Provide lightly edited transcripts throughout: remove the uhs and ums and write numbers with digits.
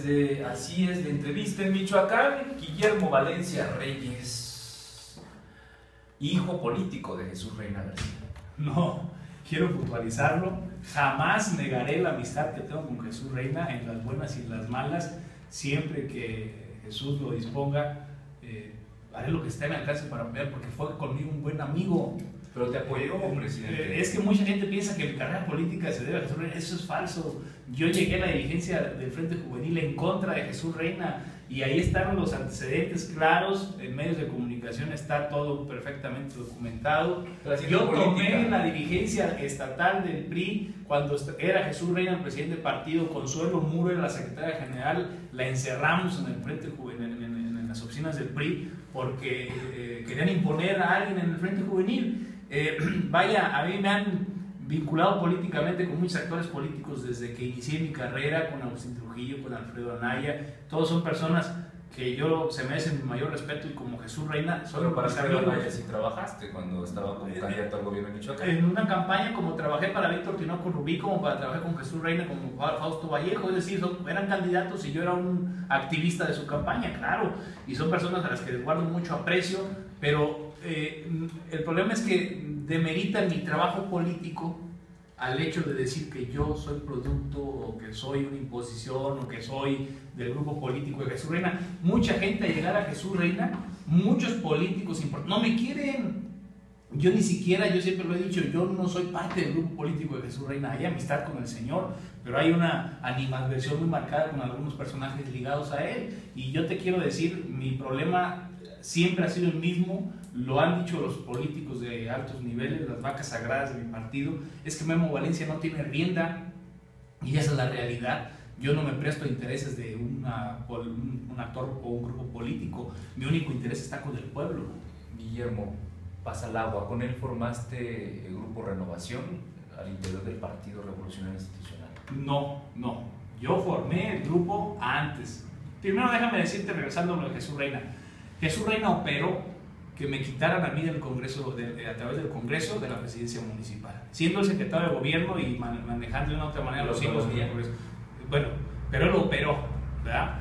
desde Así es, la entrevista en Michoacán, Guillermo Valencia Reyes, hijo político de Jesús Reina García. No, quiero puntualizarlo. Jamás negaré la amistad que tengo con Jesús Reina en las buenas y en las malas. Siempre que Jesús lo disponga, haré lo que esté en mi alcance para apoyar, porque fue conmigo un buen amigo. Pero te apoyó, presidente. Es que mucha gente piensa que mi carrera política se debe a Jesús Reina. Eso es falso. Yo llegué a la dirigencia del Frente Juvenil en contra de Jesús Reina, y ahí están los antecedentes claros. En medios de comunicación está todo perfectamente documentado. Yo tomé la dirigencia estatal del PRI cuando era Jesús Reina el presidente del partido. Consuelo Muro era la secretaria general. La encerramos en el Frente Juvenil, en las oficinas del PRI, porque querían imponer a alguien en el Frente Juvenil. Vaya, a mí me han vinculado políticamente con muchos actores políticos desde que inicié mi carrera, con Agustín Trujillo, con Alfredo Anaya. Todos son personas que se merecen mi mayor respeto, y como Jesús Reina son. Pero para Alfredo Anaya sí trabajaste cuando estaba como candidato al gobierno de Michoacán. En una campaña, como trabajé para Víctor Tinoco Rubí, como para trabajar con Jesús Reina, como Fausto Vallejo, es decir, eran candidatos y yo era un activista de su campaña, claro, y son personas a las que les guardo mucho aprecio, pero el problema es que demeritan mi trabajo político al hecho de decir que yo soy producto, o que soy una imposición, o que soy del grupo político de Jesús Reina. Mucha gente al llegar a Jesús Reina, muchos políticos no me quieren. Yo ni siquiera, yo siempre lo he dicho, yo no soy parte del grupo político de Jesús Reina. Hay amistad con el Señor, pero hay una animadversión muy marcada con algunos personajes ligados a él. Y yo te quiero decir, mi problema siempre ha sido el mismo. Lo han dicho los políticos de altos niveles, las vacas sagradas de mi partido, es que Memo Valencia no tiene rienda, y esa es la realidad. Yo no me presto a intereses de un actor o un grupo político. Mi único interés está con el pueblo. Guillermo Pazalagua, con él formaste el grupo Renovación al interior del Partido Revolucionario Institucional. No, yo formé el grupo antes. Primero déjame decirte, regresando a lo de Jesús Reina. Jesús Reina operó que me quitaran a mí del Congreso, a través del Congreso, de la presidencia municipal, siendo el secretario de gobierno y manejando de una u otra manera los hilos del Congreso. Bueno, pero él lo operó, ¿verdad?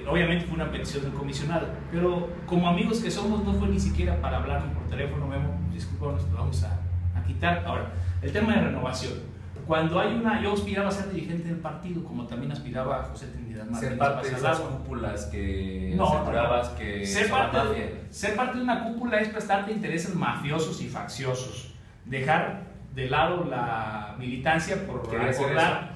Obviamente fue una petición del comisionado, pero como amigos que somos, no fue ni siquiera para hablarnos por teléfono. Memo, disculpa, nos lo vamos a quitar. Ahora, el tema de Renovación. Cuando yo aspiraba a ser dirigente del partido, como también aspiraba a José Trinidad Martínez. Ser parte de esas cúpulas que que ser parte de una cúpula es prestarte intereses mafiosos y facciosos. Dejar de lado la militancia por acordar.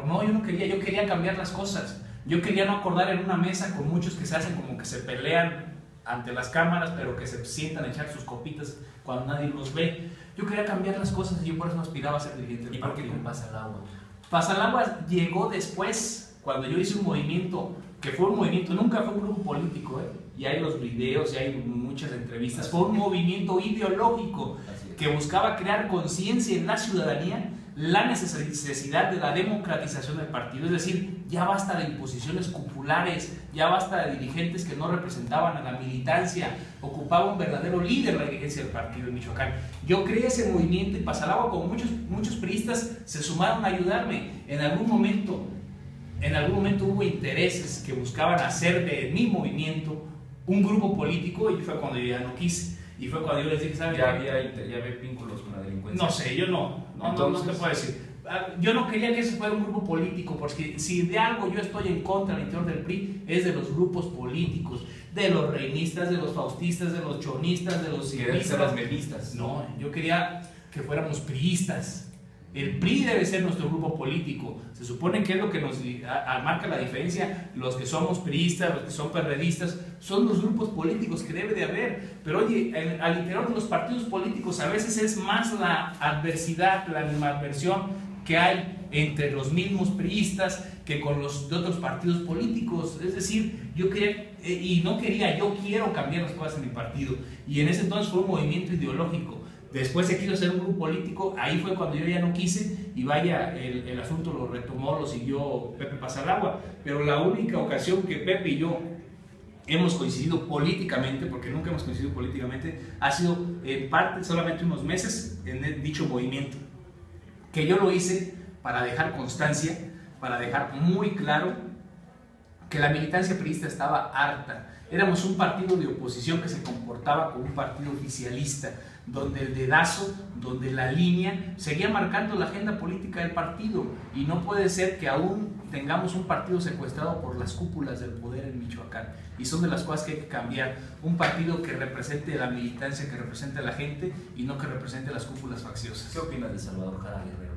No, yo no quería, yo quería cambiar las cosas. Yo quería no acordar en una mesa con muchos que se hacen como que se pelean ante las cámaras, pero que se sientan a echar sus copitas cuando nadie los ve. Yo quería cambiar las cosas, y yo por eso aspiraba a ser dirigente. ¿Y por qué con Pazalagua? Pazalagua llegó después, cuando yo hice un movimiento, que fue un movimiento, nunca fue un grupo político, y hay los videos y hay muchas entrevistas. Fue un movimiento ideológico que buscaba crear conciencia en la ciudadanía, la necesidad de la democratización del partido. Es decir, ya basta de imposiciones cupulares, ya basta de dirigentes que no representaban a la militancia. Ocupaba un verdadero líder la dirigencia del partido en Michoacán. Yo creé ese movimiento, y Pazalagua, con muchos priistas, se sumaron a ayudarme. En algún momento hubo intereses que buscaban hacer de mi movimiento un grupo político, y fue cuando yo ya no quise. Y fue cuando yo les dije, ¿sabes? Ya había vínculos con la delincuencia. No sé, yo no te puedo decir. Yo no quería que ese fuera un grupo político, porque si de algo yo estoy en contra al interior del PRI, es de los grupos políticos, de los reinistas, de los faustistas, de los chonistas, de los civilistas, de los melistas. No, yo quería que fuéramos priistas. El PRI debe ser nuestro grupo político. Se supone que es lo que nos marca la diferencia. Los que somos priistas, los que son perredistas, son los grupos políticos que debe de haber. Pero oye, al interior de los partidos políticos a veces es más la adversidad, la animadversión que hay entre los mismos priistas que con los de otros partidos políticos. Es decir, yo quiero cambiar las cosas en mi partido. Y en ese entonces fue un movimiento ideológico. Después se quiso hacer un grupo político, ahí fue cuando yo ya no quise, y vaya, el asunto lo retomó, lo siguió Pepe Pazalagua. Pero la única ocasión que Pepe y yo hemos coincidido políticamente, porque nunca hemos coincidido políticamente, ha sido en parte solamente unos meses en dicho movimiento, que yo lo hice para dejar constancia, para dejar muy claro que la militancia priista estaba harta. Éramos un partido de oposición que se comportaba como un partido oficialista, donde el dedazo, donde la línea seguía marcando la agenda política del partido, y no puede ser que aún tengamos un partido secuestrado por las cúpulas del poder en Michoacán, y son de las cosas que hay que cambiar. Un partido que represente la militancia, que represente a la gente y no que represente las cúpulas facciosas. ¿Qué opinas de Salvador Jara Guerrero?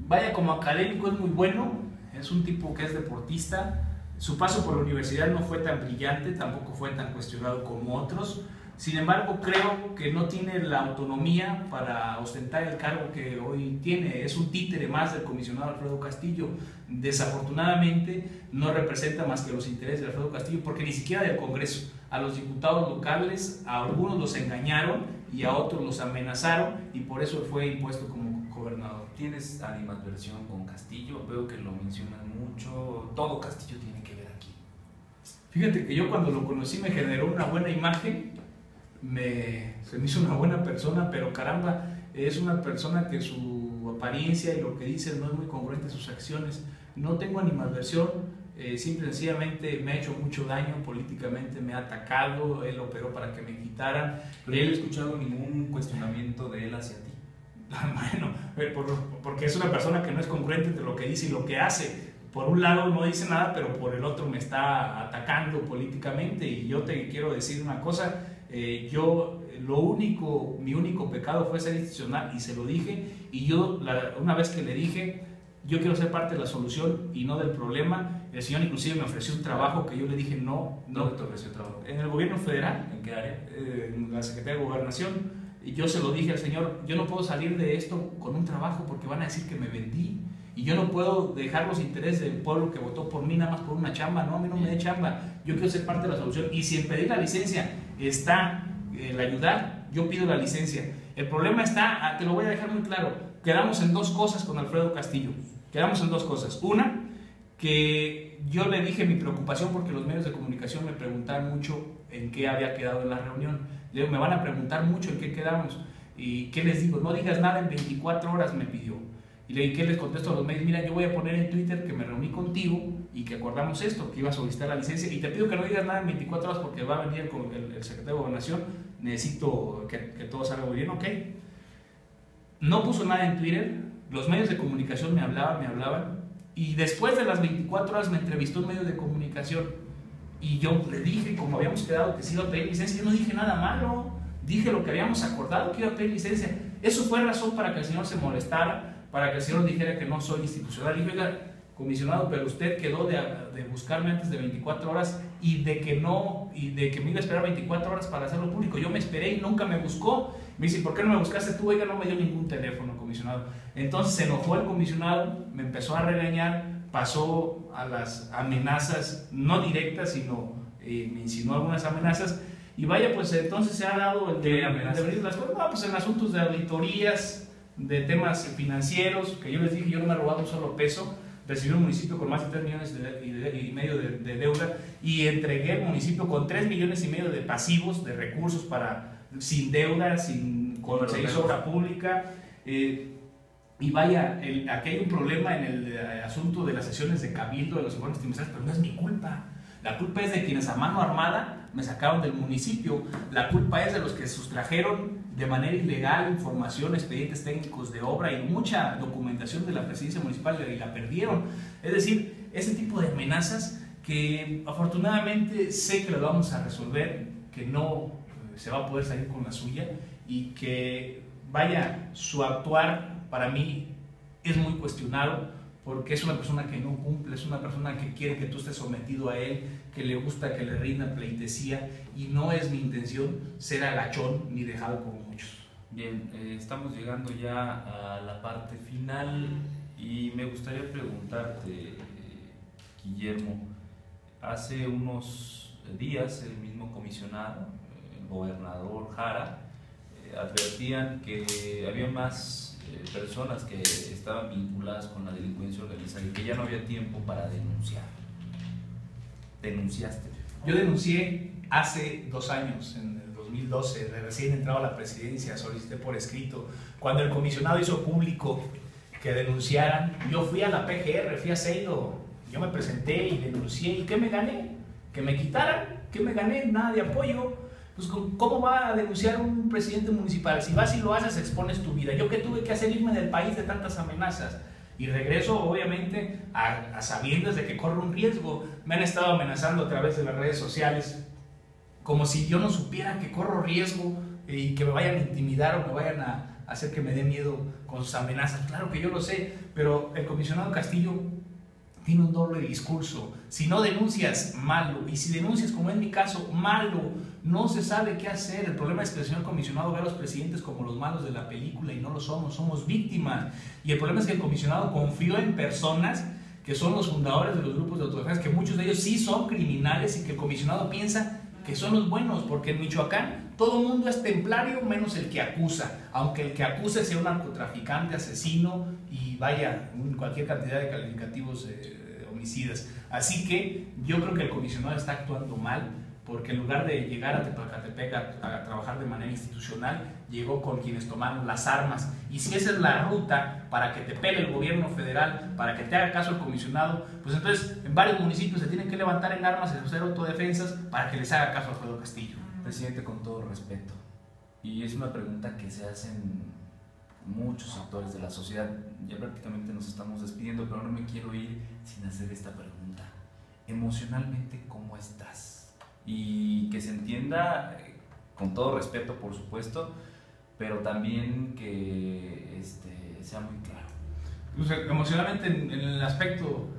Vaya, como académico es muy bueno, es un tipo que es deportista. Su paso por la universidad no fue tan brillante, tampoco fue tan cuestionado como otros. Sin embargo, creo que no tiene la autonomía para ostentar el cargo que hoy tiene. Es un títere más del comisionado Alfredo Castillo. Desafortunadamente, no representa más que los intereses de Alfredo Castillo, porque ni siquiera del Congreso. A los diputados locales, a algunos los engañaron y a otros los amenazaron, y por eso fue impuesto como gobernador. ¿Tienes animadversión con Castillo? Veo que lo mencionan mucho. Todo Castillo tiene que ver aquí. Fíjate que yo cuando lo conocí me generó una buena imagen, se me hizo una buena persona, pero caramba, es una persona que su apariencia y lo que dice no es muy congruente a sus acciones. No tengo animadversión, simple y sencillamente me ha hecho mucho daño políticamente, me ha atacado, él operó para que me quitaran. Pero yo no he escuchado ningún cuestionamiento de él hacia ti. Bueno, porque es una persona que no es congruente entre lo que dice y lo que hace. Por un lado no dice nada, pero por el otro me está atacando políticamente. Y yo te quiero decir una cosa, mi único pecado fue ser institucional, y se lo dije. Y una vez que le dije, yo quiero ser parte de la solución y no del problema, el señor inclusive me ofreció un trabajo que yo le dije no. ¿Dónde te ofreció trabajo? En el gobierno federal. ¿En qué área? En la Secretaría de Gobernación. Y yo se lo dije al señor, yo no puedo salir de esto con un trabajo porque van a decir que me vendí, y yo no puedo dejar los intereses del pueblo que votó por mí nada más por una chamba. No, a mí no me dé chamba, yo quiero ser parte de la solución, y si en pedir la licencia está el ayudar, yo pido la licencia. El problema está, te lo voy a dejar muy claro, quedamos en dos cosas con Alfredo Castillo, quedamos en dos cosas. Una, que yo le dije mi preocupación porque los medios de comunicación me preguntaban mucho en qué había quedado en la reunión. Le digo, me van a preguntar mucho en qué quedamos. ¿Y qué les digo? No digas nada en 24 horas, me pidió. Y le dije, ¿qué les contesto a los medios? Mira, yo voy a poner en Twitter que me reuní contigo y que acordamos esto, que iba a solicitar la licencia, y te pido que no digas nada en 24 horas porque va a venir el secretario de Gobernación, necesito que todo salga muy bien, ¿ok? No puso nada en Twitter, los medios de comunicación me hablaban, y después de las 24 horas me entrevistó un medio de comunicación. Y yo le dije, como habíamos quedado, que se iba a pedir licencia. Yo no dije nada malo, dije lo que habíamos acordado, que iba a pedir licencia. Eso fue razón para que el señor se molestara, para que el señor dijera que no soy institucional. Y yo, oiga, comisionado, pero usted quedó de buscarme antes de 24 horas y de que me iba a esperar 24 horas para hacerlo público. Yo me esperé y nunca me buscó. Me dice, ¿por qué no me buscaste tú? Oiga, no me dio ningún teléfono, comisionado. Entonces se enojó el comisionado, me empezó a regañar, pasó a las amenazas, no directas, sino me insinuó algunas amenazas. Y vaya, pues entonces se ha dado el de abrir las cosas. No, pues en asuntos de auditorías, de temas financieros, que yo les dije, yo no me he robado un solo peso. Recibí un municipio con más de 3 millones y medio de deuda, y entregué el municipio con 3 millones y medio de pasivos, de recursos sin deuda, con obra pública. Y vaya, aquí hay un problema en el asunto de las sesiones de cabildo, de los informes trimestrales, pero no es mi culpa. La culpa es de quienes a mano armada me sacaron del municipio. La culpa es de los que sustrajeron de manera ilegal información, expedientes técnicos de obra y mucha documentación de la presidencia municipal, y la perdieron. Es decir, ese tipo de amenazas que afortunadamente sé que las vamos a resolver, que no se va a poder salir con la suya, y que vaya, su actuar para mí es muy cuestionado, porque es una persona que no cumple, es una persona que quiere que tú estés sometido a él, que le gusta que le rinda pleitesía, y no es mi intención ser agachón ni dejado como muchos. Bien, estamos llegando ya a la parte final y me gustaría preguntarte, Guillermo, hace unos días el mismo comisionado, el gobernador Jara, advertían que había más personas que estaban vinculadas con la delincuencia organizada y que ya no había tiempo para denunciar. ¿Denunciaste? Yo denuncié hace 2 años, en el 2012, recién entrado a la presidencia, solicité por escrito. Cuando el comisionado hizo público que denunciaran, yo fui a la PGR, fui a Seido, Yo me presenté y denuncié. ¿Y qué me gané? Que me quitaran. ¿Qué me gané? Nada de apoyo. Pues, ¿cómo va a denunciar un presidente municipal? Si vas y lo haces, expones tu vida. ¿Yo qué tuve que hacer? Irme del país de tantas amenazas. Y regreso, obviamente, a sabiendas de que corro un riesgo. Me han estado amenazando a través de las redes sociales, como si yo no supiera que corro riesgo y que me vayan a intimidar o me vayan a hacer que me dé miedo con sus amenazas. Claro que yo lo sé, pero el comisionado Castillo tiene un doble discurso. Si no denuncias, malo. Y si denuncias, como en mi caso, malo. No se sabe qué hacer. El problema es que el señor comisionado ve a los presidentes como los malos de la película y no lo somos. Somos víctimas. Y el problema es que el comisionado confió en personas que son los fundadores de los grupos de autodefensa, que muchos de ellos sí son criminales y que el comisionado piensa que son los buenos, porque en Michoacán todo el mundo es templario menos el que acusa, aunque el que acusa sea un narcotraficante, asesino y vaya, cualquier cantidad de calificativos homicidas. Así que yo creo que el comisionado está actuando mal, porque en lugar de llegar a Tepalcatepec a trabajar de manera institucional, llegó con quienes tomaron las armas. Y si esa es la ruta para que te pele el gobierno federal, para que te haga caso el comisionado, pues entonces en varios municipios se tienen que levantar en armas y hacer autodefensas para que les haga caso a Alfredo Castillo. Presidente, con todo respeto, y es una pregunta que se hacen muchos sectores de la sociedad, ya prácticamente nos estamos despidiendo, pero no me quiero ir sin hacer esta pregunta. Emocionalmente, ¿cómo estás? Y que se entienda, con todo respeto por supuesto, pero también que sea muy claro. Pues, emocionalmente en el aspecto,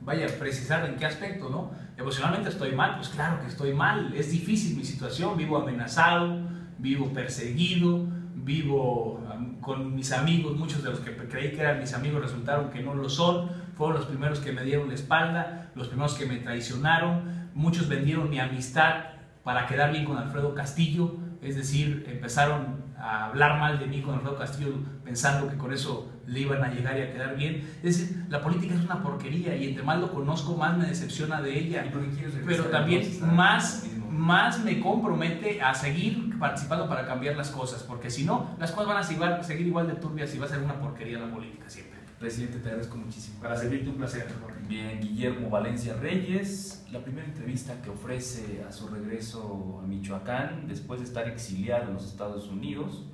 vaya a precisar en qué aspecto, ¿no? Emocionalmente estoy mal, pues claro que estoy mal, es difícil mi situación, vivo amenazado, vivo perseguido, vivo con mis amigos, muchos de los que creí que eran mis amigos resultaron que no lo son, fueron los primeros que me dieron la espalda, los primeros que me traicionaron, muchos vendieron mi amistad para quedar bien con Alfredo Castillo, es decir, empezaron a hablar mal de mí con Alfredo Castillo pensando que con eso le iban a llegar y a quedar bien. Es decir, la política es una porquería y entre más lo conozco, más me decepciona de ella. Pero también más me compromete a seguir participando para cambiar las cosas, porque si no, las cosas van a seguir igual de turbias y va a ser una porquería la política siempre. Presidente, te agradezco muchísimo. Para servirte, un placer. Bien, Guillermo Valencia Reyes, la primera entrevista que ofrece a su regreso a Michoacán después de estar exiliado en los Estados Unidos.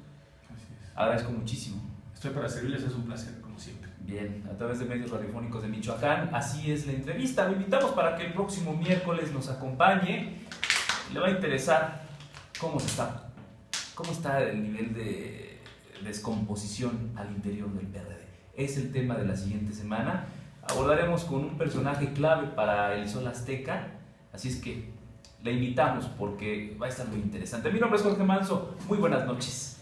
Así es. Agradezco muchísimo. Estoy para servirles, es un placer, como siempre. Bien, a través de medios radiofónicos de Michoacán, así es la entrevista. Lo invitamos para que el próximo miércoles nos acompañe. Le va a interesar cómo está el nivel de descomposición al interior del PRD. Es el tema de la siguiente semana. Abordaremos con un personaje clave para el Sol Azteca, así es que le invitamos porque va a estar muy interesante. Mi nombre es Jorge Manso, muy buenas noches.